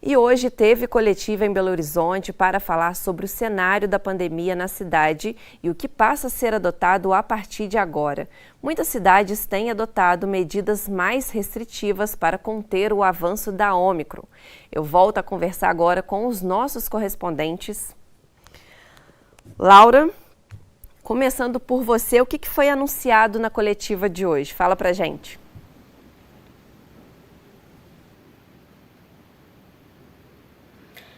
E hoje teve coletiva em Belo Horizonte para falar sobre o cenário da pandemia na cidade e o que passa a ser adotado a partir de agora. Muitas cidades têm adotado medidas mais restritivas para conter o avanço da Ômicron. Eu volto a conversar agora com os nossos correspondentes. Laura, começando por você, o que foi anunciado na coletiva de hoje? Fala pra gente.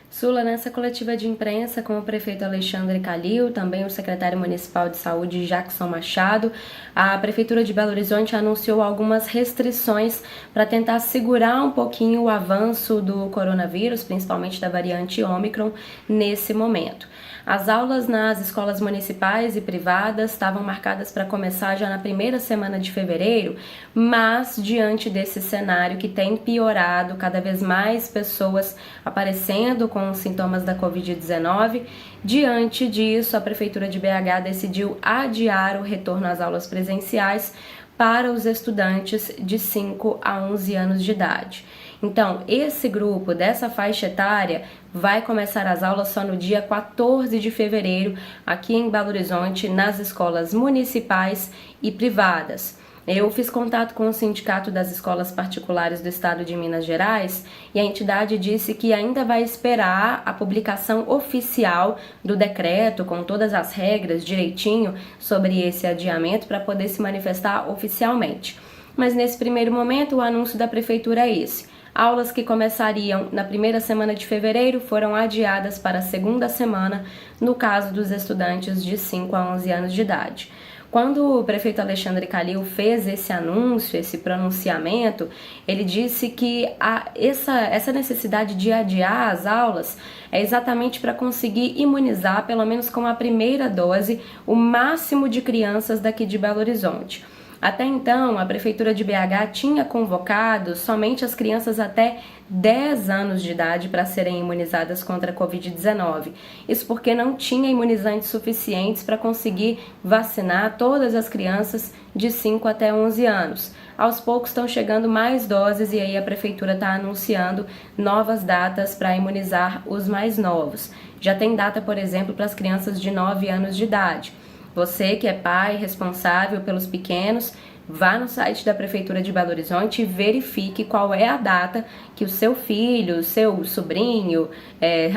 Sula, nessa coletiva de imprensa com o prefeito Alexandre Calil, também o secretário municipal de saúde Jackson Machado, a prefeitura de Belo Horizonte anunciou algumas restrições para tentar segurar um pouquinho o avanço do coronavírus, principalmente da variante Ômicron, nesse momento. As aulas nas escolas municipais e privadas estavam marcadas para começar já na primeira semana de fevereiro, mas diante desse cenário que tem piorado, cada vez mais pessoas aparecendo com os sintomas da Covid-19, diante disso a Prefeitura de BH decidiu adiar o retorno às aulas presenciais para os estudantes de 5 a 11 anos de idade. Então, esse grupo dessa faixa etária vai começar as aulas só no dia 14 de fevereiro, aqui em Belo Horizonte, nas escolas municipais e privadas. Eu fiz contato com o Sindicato das Escolas Particulares do Estado de Minas Gerais e a entidade disse que ainda vai esperar a publicação oficial do decreto com todas as regras direitinho sobre esse adiamento para poder se manifestar oficialmente. Mas nesse primeiro momento o anúncio da Prefeitura é esse. Aulas que começariam na primeira semana de fevereiro foram adiadas para a segunda semana, no caso dos estudantes de 5 a 11 anos de idade. Quando o prefeito Alexandre Calil fez esse anúncio, esse pronunciamento, ele disse que essa necessidade de adiar as aulas é exatamente para conseguir imunizar, pelo menos com a primeira dose, o máximo de crianças daqui de Belo Horizonte. Até então, a Prefeitura de BH tinha convocado somente as crianças até 10 anos de idade para serem imunizadas contra a Covid-19. Isso porque não tinha imunizantes suficientes para conseguir vacinar todas as crianças de 5 até 11 anos. Aos poucos estão chegando mais doses e aí a Prefeitura está anunciando novas datas para imunizar os mais novos. Já tem data, por exemplo, para as crianças de 9 anos de idade. Você que é pai responsável pelos pequenos, vá no site da Prefeitura de Belo Horizonte e verifique qual é a data que o seu filho, seu sobrinho,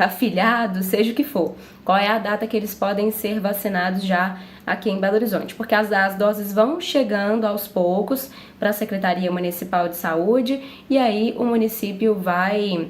afilhado, seja o que for, qual é a data que eles podem ser vacinados já aqui em Belo Horizonte, porque as doses vão chegando aos poucos para a Secretaria Municipal de Saúde e aí o município vai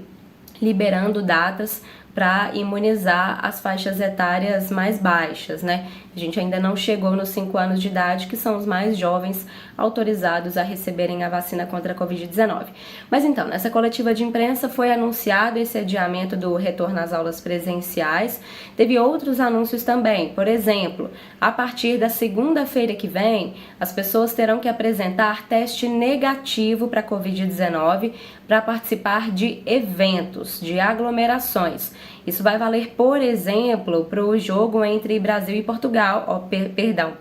liberando datas para imunizar as faixas etárias mais baixas, né? A gente ainda não chegou nos 5 anos de idade, que são os mais jovens autorizados a receberem a vacina contra a Covid-19. Mas então, nessa coletiva de imprensa foi anunciado esse adiamento do retorno às aulas presenciais. Teve outros anúncios também. Por exemplo, a partir da segunda-feira que vem, as pessoas terão que apresentar teste negativo para a Covid-19 para participar de eventos, de aglomerações. Isso vai valer, por exemplo, para o jogo entre Brasil e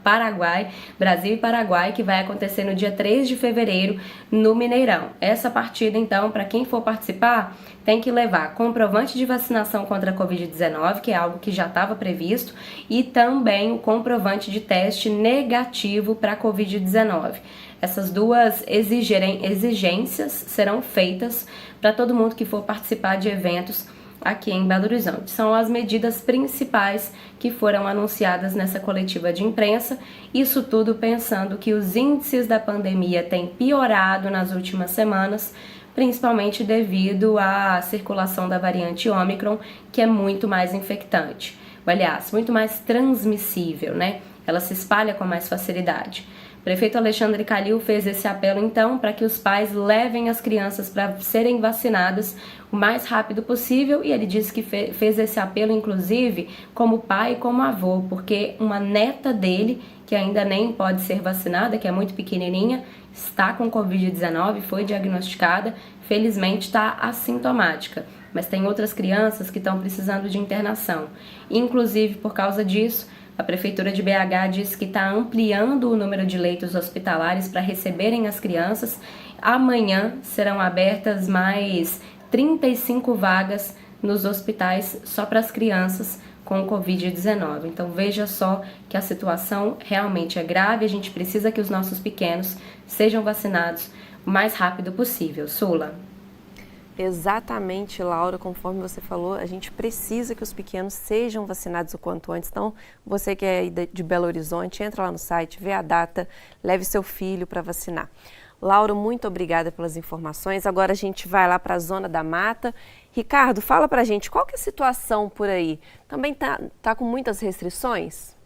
Paraguai, Brasil e Paraguai, que vai acontecer no dia 3 de fevereiro no Mineirão. Essa partida, então, para quem for participar, tem que levar comprovante de vacinação contra a Covid-19, que é algo que já estava previsto, e também o comprovante de teste negativo para a Covid-19. Essas duas exigências serão feitas para todo mundo que for participar de eventos aqui em Belo Horizonte. São as medidas principais que foram anunciadas nessa coletiva de imprensa, isso tudo pensando que os índices da pandemia têm piorado nas últimas semanas, principalmente devido à circulação da variante Ômicron, que é muito mais infectante. Aliás, muito mais transmissível, né? Ela se espalha com mais facilidade. O prefeito Alexandre Calil fez esse apelo, então, para que os pais levem as crianças para serem vacinadas o mais rápido possível, e ele disse que fez esse apelo, inclusive, como pai e como avô, porque uma neta dele, que ainda nem pode ser vacinada, que é muito pequenininha, está com Covid-19, foi diagnosticada, felizmente está assintomática, mas tem outras crianças que estão precisando de internação. Inclusive, por causa disso, a Prefeitura de BH diz que está ampliando o número de leitos hospitalares para receberem as crianças. Amanhã serão abertas mais 35 vagas nos hospitais só para as crianças com o Covid-19. Então veja só que a situação realmente é grave, a gente precisa que os nossos pequenos sejam vacinados o mais rápido possível. Sula. Exatamente, Laura, conforme você falou, a gente precisa que os pequenos sejam vacinados o quanto antes. Então, você que é de Belo Horizonte, entra lá no site, vê a data, leve seu filho para vacinar. Laura, muito obrigada pelas informações. Agora a gente vai lá para a Zona da Mata. Ricardo, fala para a gente, qual que é a situação por aí? Também tá com muitas restrições?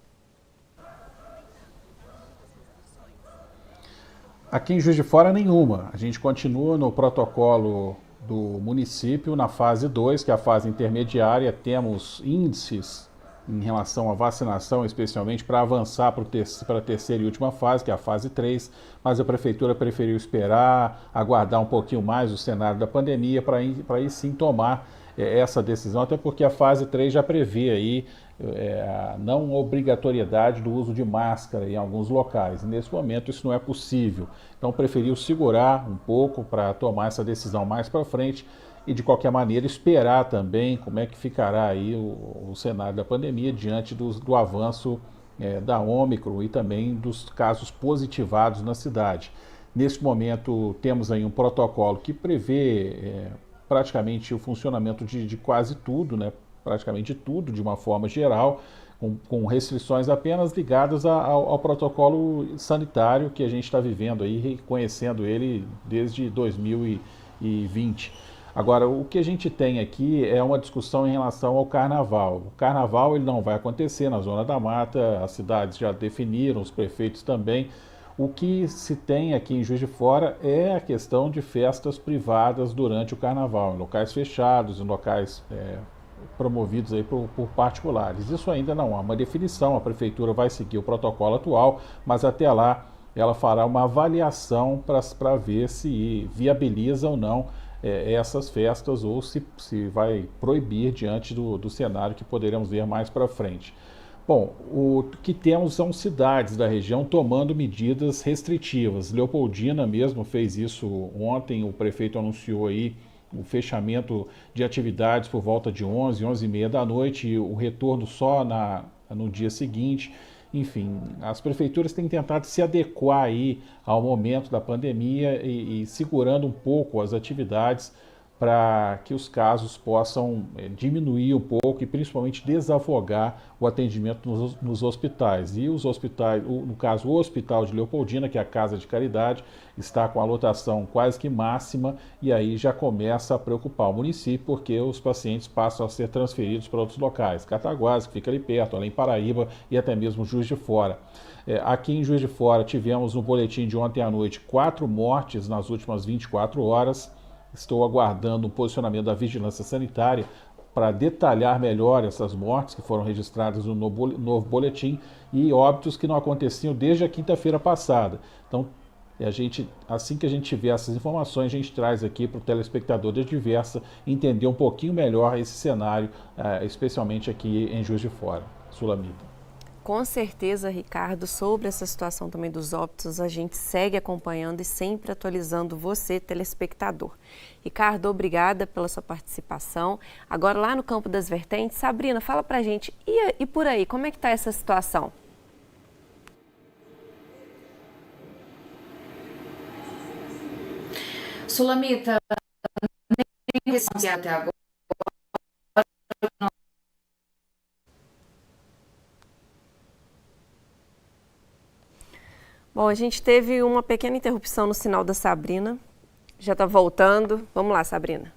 Aqui em Juiz de Fora, nenhuma. A gente continua no protocolo do município na fase 2, que é a fase intermediária. Temos índices em relação à vacinação, especialmente para avançar para a terceira e última fase, que é a fase 3, mas a Prefeitura preferiu esperar, aguardar um pouquinho mais o cenário da pandemia para aí sim tomar essa decisão, até porque a fase 3 já prevê aí a não obrigatoriedade do uso de máscara em alguns locais. E nesse momento isso não é possível. Então preferiu segurar um pouco para tomar essa decisão mais para frente e de qualquer maneira esperar também como é que ficará aí o cenário da pandemia diante do avanço da Ômicron e também dos casos positivados na cidade. Nesse momento temos aí um protocolo que prevê praticamente o funcionamento de quase tudo, né? Praticamente tudo de uma forma geral, com restrições apenas ligadas ao protocolo sanitário que a gente está vivendo aí, reconhecendo ele desde 2020. Agora, o que a gente tem aqui é uma discussão em relação ao carnaval. O carnaval ele não vai acontecer na Zona da Mata, as cidades já definiram, os prefeitos também. O que se tem aqui em Juiz de Fora é a questão de festas privadas durante o carnaval, em locais fechados, em locais promovidos aí por particulares. Isso ainda não há uma definição, a Prefeitura vai seguir o protocolo atual, mas até lá ela fará uma avaliação para ver se viabiliza ou não essas festas ou se vai proibir diante do cenário que poderemos ver mais para frente. Bom, o que temos são cidades da região tomando medidas restritivas. Leopoldina mesmo fez isso ontem, o prefeito anunciou aí o fechamento de atividades por volta de 11h da noite e o retorno só no dia seguinte. Enfim, as prefeituras têm tentado se adequar aí ao momento da pandemia e segurando um pouco as atividades para que os casos possam diminuir um pouco e principalmente desafogar o atendimento nos hospitais. E os hospitais, no caso o Hospital de Leopoldina, que é a Casa de Caridade, está com a lotação quase que máxima e aí já começa a preocupar o município porque os pacientes passam a ser transferidos para outros locais. Cataguases, que fica ali perto, além Paraíba e até mesmo Juiz de Fora. Aqui em Juiz de Fora tivemos no boletim de ontem à noite 4 mortes nas últimas 24 horas. Estou aguardando o posicionamento da Vigilância Sanitária para detalhar melhor essas mortes que foram registradas no novo boletim e óbitos que não aconteciam desde a quinta-feira passada. Então, assim que a gente tiver essas informações, a gente traz aqui para o telespectador da Diversa entender um pouquinho melhor esse cenário, especialmente aqui em Juiz de Fora. Sulamita. Com certeza, Ricardo, sobre essa situação também dos óbitos, a gente segue acompanhando e sempre atualizando você, telespectador. Ricardo, obrigada pela sua participação. Agora, lá no Campo das Vertentes, Sabrina, fala pra gente, e por aí, como é que está essa situação? Sulamita, nem até agora. Bom, a gente teve uma pequena interrupção no sinal da Sabrina. Já está voltando. Vamos lá, Sabrina.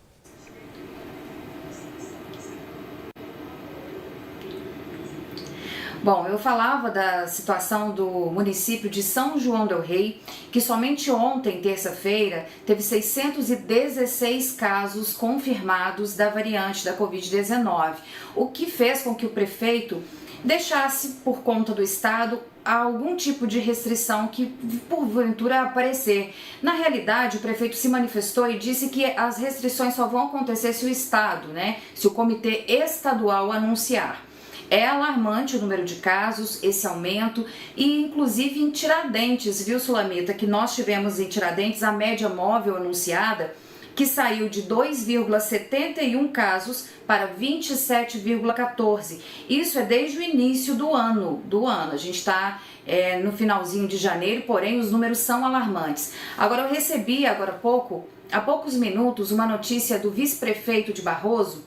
Bom, eu falava da situação do município de São João del Rei, que somente ontem, terça-feira, teve 616 casos confirmados da variante da Covid-19, o que fez com que o prefeito deixasse, por conta do estado, algum tipo de restrição que porventura aparecer. Na realidade, o prefeito se manifestou e disse que as restrições só vão acontecer se o estado, se o comitê estadual anunciar. É alarmante o número de casos, esse aumento, e inclusive em Tiradentes, viu, Sulamita, que nós tivemos em Tiradentes a média móvel anunciada que saiu de 2,71 casos para 27,14. Isso é desde o início do ano. A gente está no finalzinho de janeiro, porém os números são alarmantes. Agora, eu recebi há poucos minutos, uma notícia do vice-prefeito de Barroso,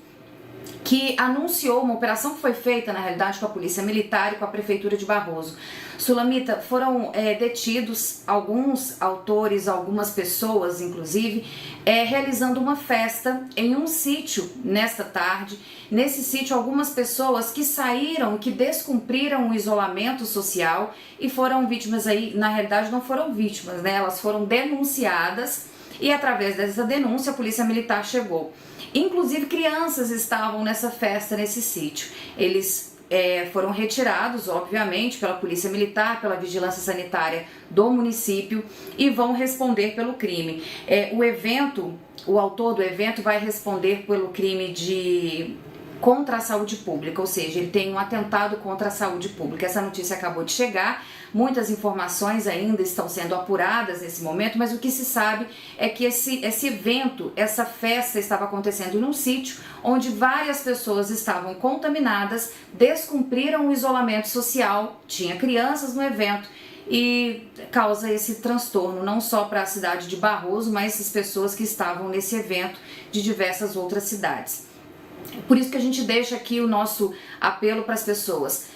que anunciou uma operação que foi feita, na realidade, com a Polícia Militar e com a Prefeitura de Barroso. Sulamita, foram detidos alguns autores, algumas pessoas, inclusive, realizando uma festa em um sítio nesta tarde. Nesse sítio, algumas pessoas que saíram, que descumpriram o isolamento social e foram vítimas aí, na realidade não foram vítimas, né? Elas foram denunciadas e através dessa denúncia a Polícia Militar chegou. Inclusive crianças estavam nessa festa, nesse sítio. Eles foram retirados, obviamente, pela Polícia Militar, pela Vigilância Sanitária do município e vão responder pelo crime. O autor do evento vai responder pelo crime contra a saúde pública, ou seja, ele tem um atentado contra a saúde pública. Essa notícia acabou de chegar, muitas informações ainda estão sendo apuradas nesse momento, mas o que se sabe é que esse evento, essa festa estava acontecendo num sítio onde várias pessoas estavam contaminadas, descumpriram o isolamento social, tinha crianças no evento e causa esse transtorno não só para a cidade de Barroso, mas as pessoas que estavam nesse evento de diversas outras cidades. Por isso que a gente deixa aqui o nosso apelo para as pessoas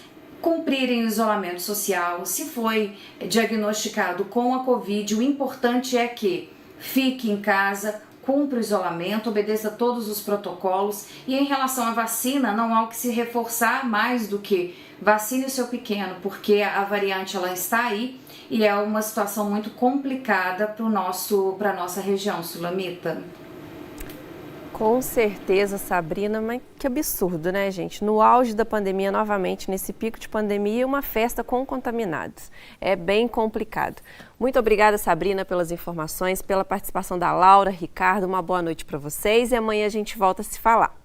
cumprirem o isolamento social. Se foi diagnosticado com a Covid, o importante é que fique em casa, cumpra o isolamento, obedeça todos os protocolos. E em relação à vacina, não há o que se reforçar mais do que vacine o seu pequeno, porque a variante ela está aí e é uma situação muito complicada para a nossa região, Sulamita. Com certeza, Sabrina, mas que absurdo, né, gente? No auge da pandemia, novamente, nesse pico de pandemia, uma festa com contaminados. É bem complicado. Muito obrigada, Sabrina, pelas informações, pela participação da Laura, Ricardo. Uma boa noite para vocês e amanhã a gente volta a se falar.